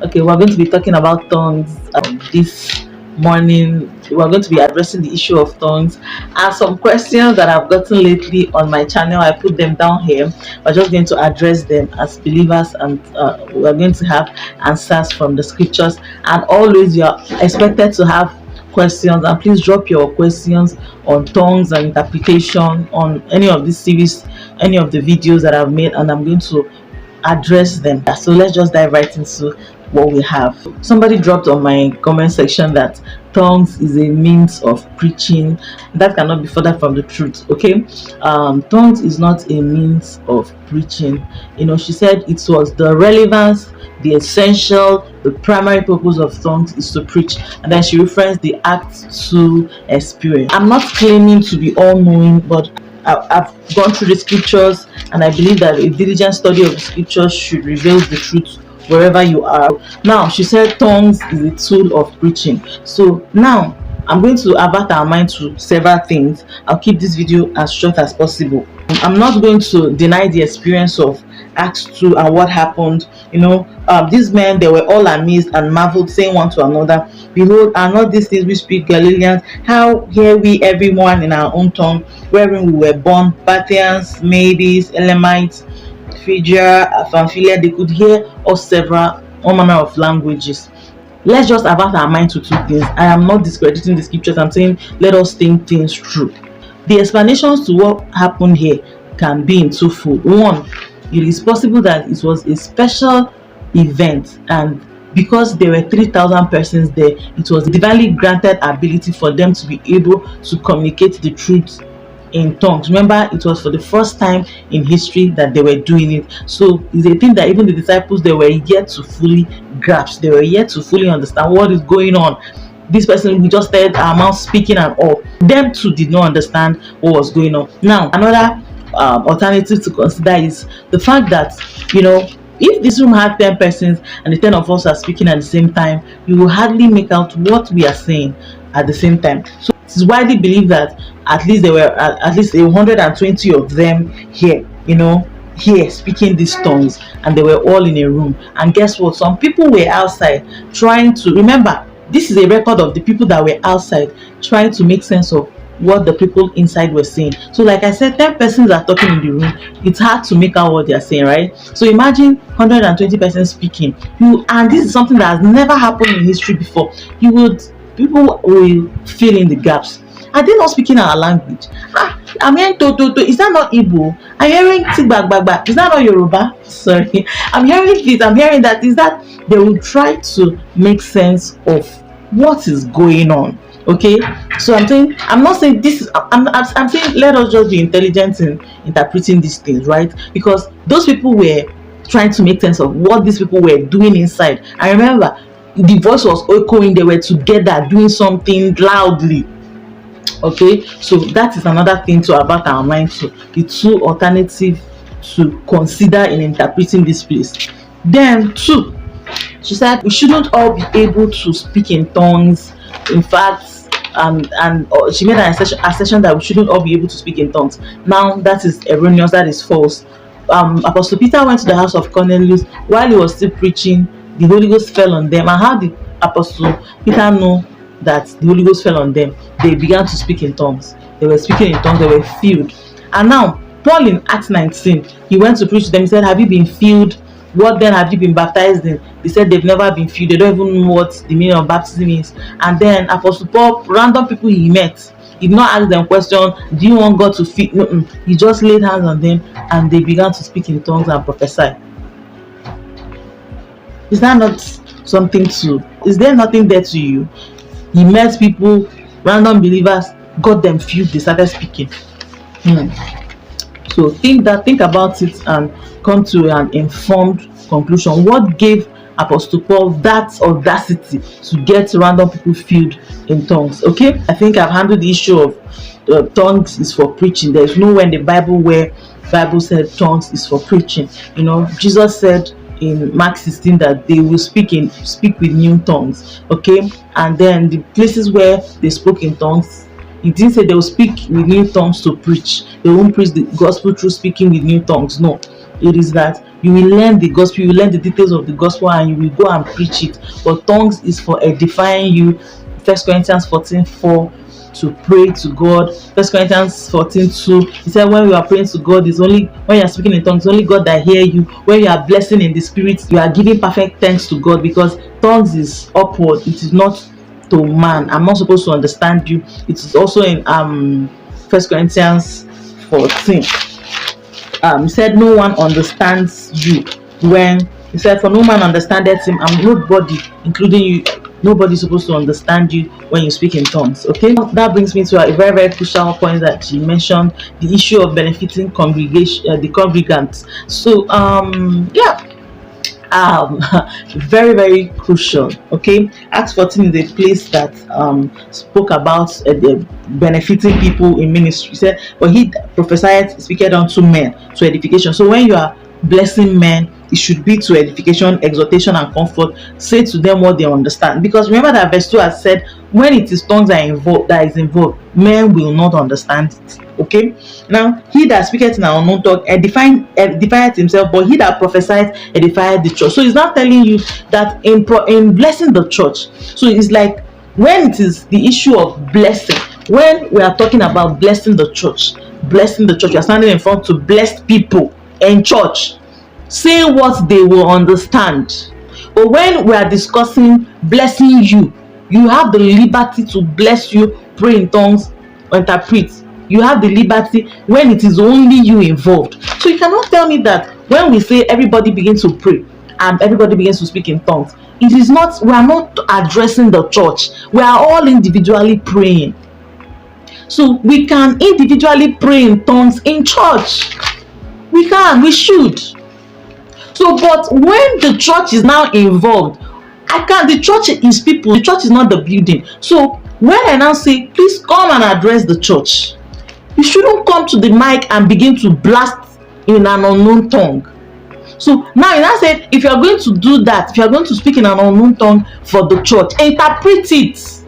Okay, we're going to be talking about tongues this morning. We're going to be addressing the issue of tongues and some questions that I've gotten lately on my channel. I put them down here. We're just going to address them as believers, and we're going to have answers from the scriptures. And always, you are expected to have questions, and please drop your questions on tongues and interpretation on any of this series, any of the videos that I've made, and I'm going to address them. So let's just dive right into what we have. Somebody dropped on my comment section that tongues is a means of preaching. That cannot be further from the truth. Okay, tongues is not a means of preaching. She said it was the relevance, the essential, the primary purpose of tongues is to preach. And then she referenced the Acts 2 experience. I'm not claiming to be all-knowing, but I've gone through the scriptures, and I believe that a diligent study of the scriptures should reveal the truth wherever you are. Now, she said tongues is a tool of preaching. So now I'm going to avert our mind to several things. I'll keep this video as short as possible. I'm not going to deny the experience of Acts 2 and what happened. These men, they were all amazed and marveled, saying one to another, "Behold, are not these things we speak Galileans? How hear we everyone in our own tongue, wherein we were born? Parthians, Medes, Elamites, Phrygia, Pamphylia." They could hear all manner of languages. Let's just avert our mind to two things. I am not discrediting the scriptures. I'm saying let us think things through. The explanations to what happened here can be in twofold. One, it is possible that it was a special event, and because there were 3,000 persons there, it was divinely granted ability for them to be able to communicate the truth in tongues. Remember, it was for the first time in history that they were doing it. So it's a thing that even the disciples, they were yet to fully grasp, they were yet to fully understand what is going on. This person, we just heard our mouth speaking and all, them too did not understand what was going on. Now, another alternative to consider is the fact that if this room had 10 persons and the 10 of us are speaking at the same time, you will hardly make out what we are saying at the same time. So it is widely believed that at least there were at least 120 of them here speaking these tongues, and they were all in a room. And guess what? Some people were outside trying to, remember, this is a record of the people that were outside trying to make sense of what the people inside were saying. So like I said, 10 persons are talking in the room. It's hard to make out what they are saying, right? So imagine 120 persons speaking. And this is something that has never happened in history before. People will fill in the gaps. Are they not speaking our language? I'm hearing to. Is that not Igbo? I'm hearing tigbagba. Is that not Yoruba? Sorry. I'm hearing this. I'm hearing that. Is that they will try to make sense of what is going on? Okay, so I'm not saying this. I'm saying let us just be intelligent in interpreting these things, right? Because those people were trying to make sense of what these people were doing inside. I remember the voice was echoing. They were together doing something loudly. Okay, so that is another thing to avert our mind to. The two alternatives to consider in interpreting this place. Then two, she said we shouldn't all be able to speak in tongues. In fact, she made an assertion that we shouldn't all be able to speak in tongues. Now that is erroneous. That is false. Apostle Peter went to the house of Cornelius while he was still preaching. The Holy Ghost fell on them. And how did Apostle Peter know that the Holy Ghost fell on them? They began to speak in tongues. They were speaking in tongues. They were filled. And now Paul in Acts 19, he went to preach to them. He said, "Have you been filled? What then have you been baptized in?" They said they've never been filled. They don't even know what the meaning of baptism is. And then Apostle Paul, random people he met, he did not ask them question, "Do you want God to fill?" No, he just laid hands on them and they began to speak in tongues and prophesy. Is that not something to? Is there nothing there to you? He met people, random believers, got them filled, they started speaking. So think about it and come to an informed conclusion. What gave Apostle Paul that audacity to get random people filled in tongues? Okay, I think I've handled the issue of tongues is for preaching. There's nowhere in the Bible where Bible said tongues is for preaching. Jesus said in Mark 16 that they will speak with new tongues. Okay, and then the places where they spoke in tongues, he didn't say they will speak with new tongues to preach. They won't preach the gospel through speaking with new tongues. No, it is that You will learn the gospel, you will learn the details of the gospel, and you will go and preach it. But tongues is for edifying you. 1 Corinthians 14:4, to pray to God. 1 Corinthians 14:2, he said when you are praying to God, is only when you are speaking in tongues, only God that hear you. When you are blessing in the spirit, you are giving perfect thanks to God, because tongues is upward, it is not to man. I'm not supposed to understand you. It is also in 1 Corinthians 14. He said no one understands you when he said, for no man understandeth him, and nobody, including you, nobody is supposed to understand you when you speak in tongues. Okay, that brings me to a very, very crucial point that she mentioned, the issue of benefiting congregation, the congregants. So yeah, very, very crucial. Okay, Acts 14 is a place that spoke about the benefiting people in ministry. He said, but he prophesied, speaketh unto men to edification. So when you are blessing men, it should be to edification, exhortation, and comfort. Say to them what they understand, because remember that verse 2 has said, when it is tongues that is involved, men will not understand it. Okay, now he that speaketh in an unknown tongue edifieth himself, but he that prophesieth edifieth the church. So he's not telling you that in blessing the church. So it's like when it is the issue of blessing, when we are talking about blessing the church, you are standing in front to bless people in church, say what they will understand. But when we are discussing blessing you, you have the liberty to bless you, pray in tongues, interpret. You have the liberty when it is only you involved. So you cannot tell me that when we say everybody begins to pray and everybody begins to speak in tongues, it is not, we are not addressing the church. We are all individually praying. So we can individually pray in tongues in church. We can, we should. So, but when the church is now involved, the church is people, the church is not the building. So when I now say, please come and address the church, you shouldn't come to the mic and begin to blast in an unknown tongue. So now you now say, if you are going to do that, if you are going to speak in an unknown tongue for the church, interpret it.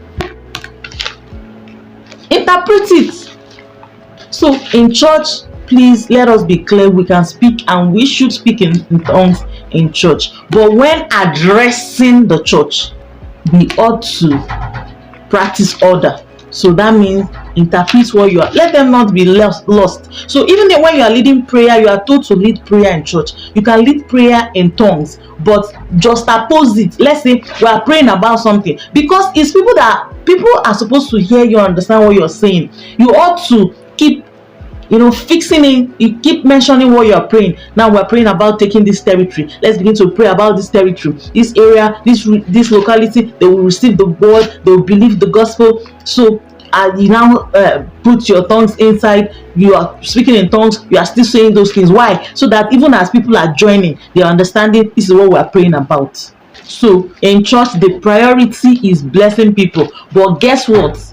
Interpret it. So in church, please let us be clear, we can speak and we should speak in tongues in church. But when addressing the church, we ought to practice order. So that means interpret what you are. Let them not be lost. So even when you are leading prayer, you are told to lead prayer in church. You can lead prayer in tongues, but just oppose it. Let's say we are praying about something, because it's people are supposed to hear you, understand what you're saying. You ought to keep fixing in, you keep mentioning what you're praying. Now we're praying about taking this territory. Let's begin to pray about this territory, this area, this locality. They will receive the word, they will believe the gospel. So you now put your tongues inside, you are speaking in tongues, you are still saying those things. Why? So that even as people are joining, they are understanding this is what we are praying about. So in church, the priority is blessing people. But guess what?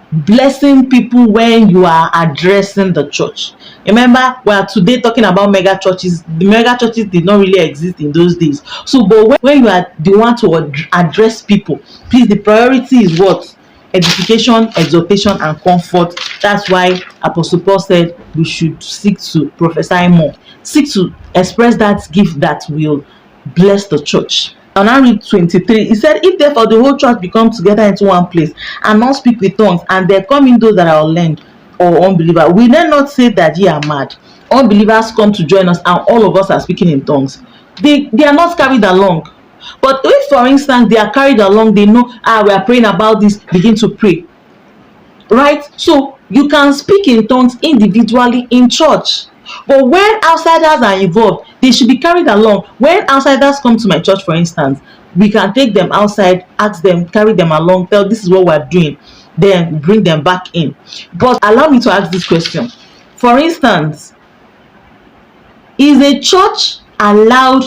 Blessing people when you are addressing the church. Remember, we are today talking about mega churches. The mega churches did not really exist in those days. So but when you are the one to address people, please, the priority is what? Edification, exhortation, and comfort. That's why Apostle Paul said we should seek to prophesy more, seek to express that gift that will bless the church. And I read 23. He said, if therefore the whole church become together into one place and not speak with tongues, and there come in those that are unlearned or unbelievers, we then not say that ye are mad. Unbelievers come to join us and all of us are speaking in tongues. They are not carried along. But if, for instance, they are carried along, they know, we are praying about this, begin to pray. Right? So you can speak in tongues individually in church. But when outsiders are involved, they should be carried along. When outsiders come to my church, for instance, we can take them outside, ask them, carry them along, tell this is what we're doing, then bring them back in. But allow me to ask this question. For instance, is a church allowed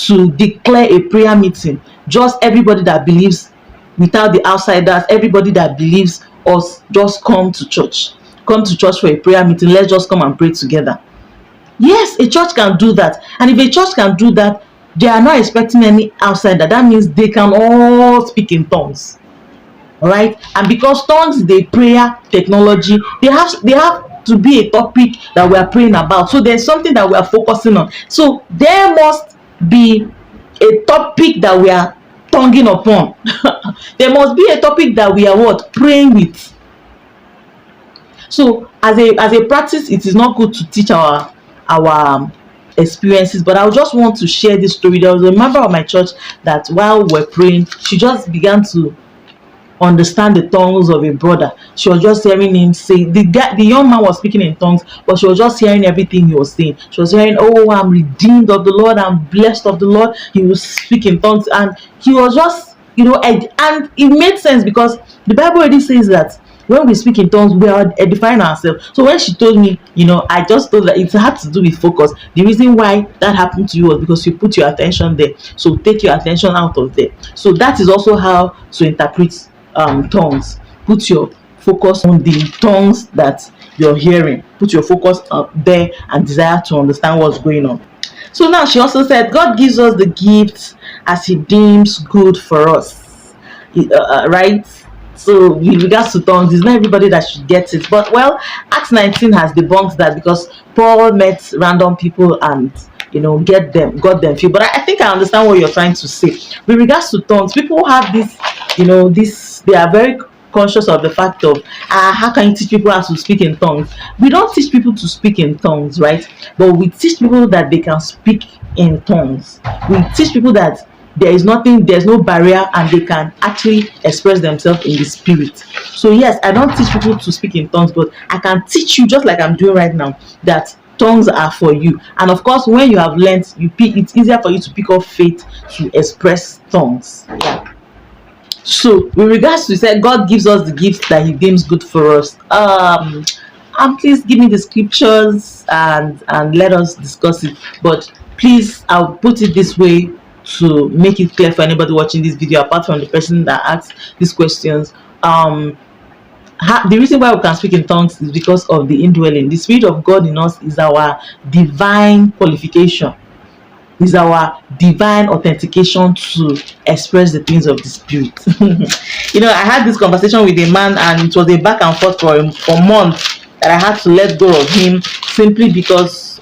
to declare a prayer meeting, just everybody that believes, without the outsiders, everybody that believes us, just come to church for a prayer meeting, let's just come and pray together? Yes, a church can do that. And if a church can do that, they are not expecting any outsider. That means they can all speak in tongues. All right? And because tongues is the prayer technology, they have to be a topic that we are praying about. So there's something that we are focusing on. So there must be a topic that we are tonguing upon. There must be a topic that we are what? Praying with. So as a practice, it is not good to teach our experiences, but I just want to share this story. There was a member of my church that while we're praying, she just began to understand the tongues of a brother. She was just hearing him say, the young man was speaking in tongues, but she was just hearing everything he was saying. She was hearing, oh, I'm redeemed of the Lord, I'm blessed of the Lord. He was speaking tongues, and he was just, and it made sense, because the Bible already says that when we speak in tongues, we are edifying ourselves. So when she told me, I just told her it had to do with focus. The reason why that happened to you was because you put your attention there. So take your attention out of there. So that is also how to interpret tongues. Put your focus on the tongues that you're hearing. Put your focus up there and desire to understand what's going on. So now she also said, God gives us the gifts as He deems good for us. Right? So with regards to tongues, it's not everybody that should get it. But well, Acts 19 has debunked that, because Paul met random people and got them filled. But I think I understand what you're trying to say. With regards to tongues, people have this, they are very conscious of the fact of how can you teach people how to speak in tongues? We don't teach people to speak in tongues, right? But we teach people that they can speak in tongues. We teach people that there's no barrier, and they can actually express themselves in the spirit. So yes, I don't teach people to speak in tongues, but I can teach you, just like I'm doing right now, that tongues are for you. And of course, when you have learned, it's easier for you to pick up faith to express tongues. Yeah. So with regards to say God gives us the gifts that He deems good for us, and please give me the scriptures and let us discuss it. But please, I'll put it this way to make it clear for anybody watching this video, apart from the person that asked these questions. The reason why we can speak in tongues is because of the indwelling. The Spirit of God in us is our divine qualification, is our divine authentication to express the things of the Spirit. I had this conversation with a man, and it was a back and forth for months, that I had to let go of him, simply because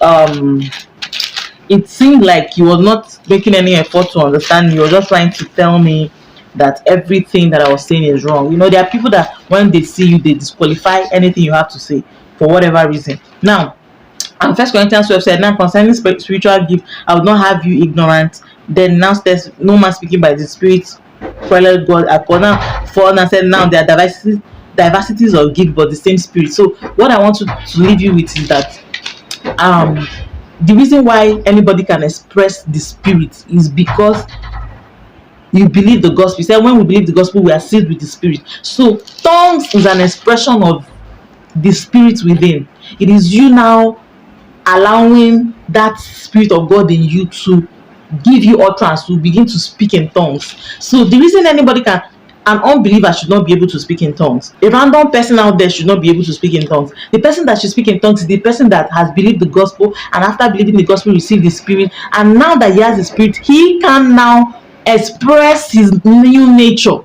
it seemed like he was not making any effort to understand me. He was just trying to tell me that everything that I was saying is wrong. There are people that when they see you, they disqualify anything you have to say for whatever reason. Now, and 1 Corinthians 12 said, now concerning spiritual gift, I would not have you ignorant. Then now says, no man speaking by the Spirit, quarrel God. And said, now there are diversities of gift, but the same Spirit. So what I want to leave you with is that the reason why anybody can express the Spirit is because you believe the gospel. He said, when we believe the gospel, we are sealed with the Spirit. So tongues is an expression of the Spirit within. It is you now allowing that Spirit of God in you to give you utterance, to begin to speak in tongues. So the reason an unbeliever should not be able to speak in tongues, a random person out there should not be able to speak in tongues. The person that should speak in tongues is the person that has believed the gospel, and after believing the gospel, received the Spirit, and now that he has the Spirit, he can now express his new nature.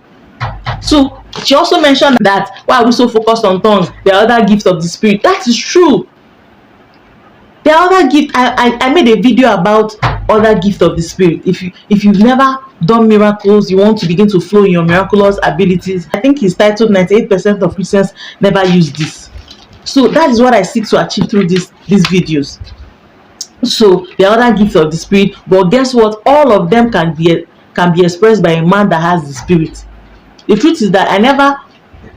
So she also mentioned that why are we so focused on tongues? There are other gifts of the Spirit. That is true. There are other gifts. I made a video about other gifts of the Spirit. If you've never done miracles, you want to begin to flow in your miraculous abilities, I think it's titled 98% of Christians never use this. So that is what I seek to achieve through these videos. So there are other gifts of the Spirit, but guess what? All of them can be expressed by a man that has the Spirit. The truth is that I never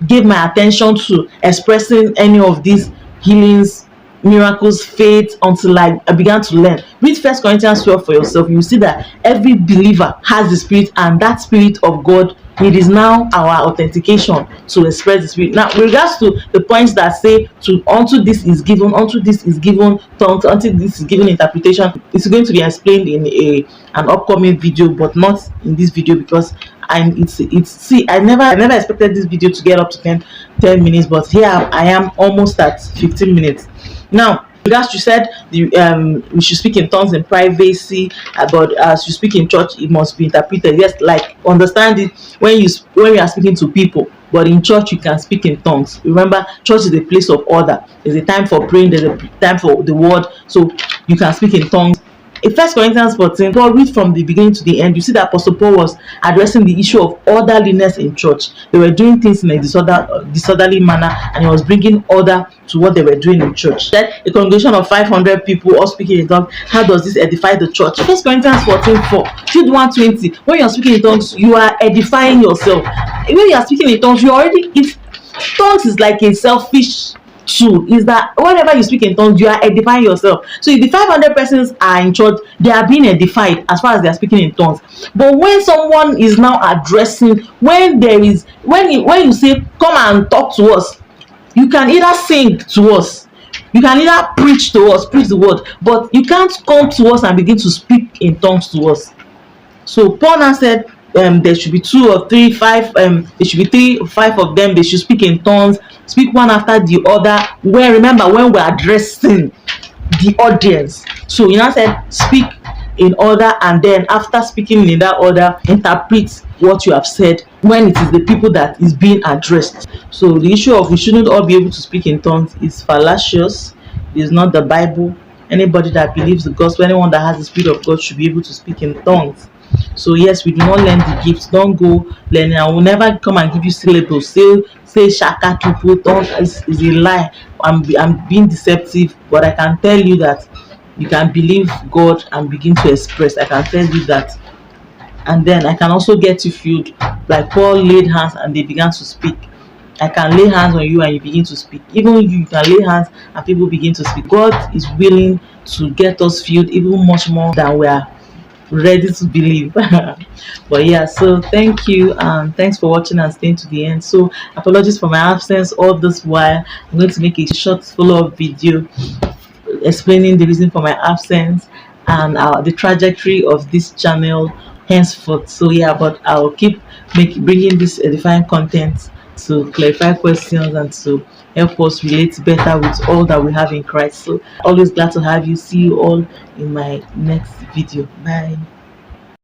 gave my attention to expressing any of these healings, miracles, faith, until I began to learn. Read 1 Corinthians 12 for yourself. You see that every believer has the Spirit, and that Spirit of God, it is now our authentication to express the Spirit. Now, with regards to the points that say unto this is given, unto this is given tongues, unto this is given interpretation, it's going to be explained in an upcoming video, but not in this video, because I never expected this video to get up to 10 minutes, but here I am almost at 15 minutes. Now, regards, you said we should speak in tongues in privacy, but as you speak in church, it must be interpreted. Yes, like understand it when you are speaking to people. but in church you can speak in tongues. Remember, church is a place of order. There's a time for praying, there's a time for the word, so you can speak in tongues. In 1 Corinthians 14, Paul read from the beginning to the end. You see that Apostle Paul was addressing the issue of orderliness in church. They were doing things in a disorderly manner, and he was bringing order to what they were doing in church. Then a congregation of 500 people all speaking in tongues. How does this edify the church? 1 Corinthians 14:4, Jude 1:20. When you're speaking in tongues, you are edifying yourself. When you are speaking in tongues, you already, if tongues is like a selfish tool, is that whenever you speak in tongues, you are edifying yourself. So if the 500 persons are in church, they are being edified as far as they are speaking in tongues. But when someone is now addressing, when you say, come and talk to us, you can either sing to us, you can either preach to us, preach the word, but you can't come to us and begin to speak in tongues to us. So Paul now said, there should be 2 or 3, 5, there should be 3 or 5 of them. They should speak in tongues, speak one after the other. Where, remember, when we're addressing the audience, so you now said speak in order, and then after speaking in that order, interpret what you have said when it is the people that is being addressed. So the issue of we shouldn't all be able to speak in tongues is fallacious. It is not the Bible. Anybody that believes the gospel, anyone that has the Spirit of God should be able to speak in tongues. So yes, we do not learn the gifts. Don't go learning. I will never come and give you syllables. Say shaka tupu. Don't, is a lie. I'm being deceptive, but I can tell you that you can believe God and begin to express. I can tell you that, and then I can also get you filled. Like Paul laid hands and they began to speak. I can lay hands on you and you begin to speak. Even you can lay hands and people begin to speak. God is willing to get us filled even much more than we are ready to believe. But yeah, so thank you, thanks for watching and staying to the end. So apologies for my absence all this while. I'm going to make a short follow-up video explaining the reason for my absence and the trajectory of this channel henceforth. So yeah, but I'll keep bringing this edifying content to clarify questions and to help us relate better with all that we have in Christ. So always glad to have you. See you all in my next video. Bye.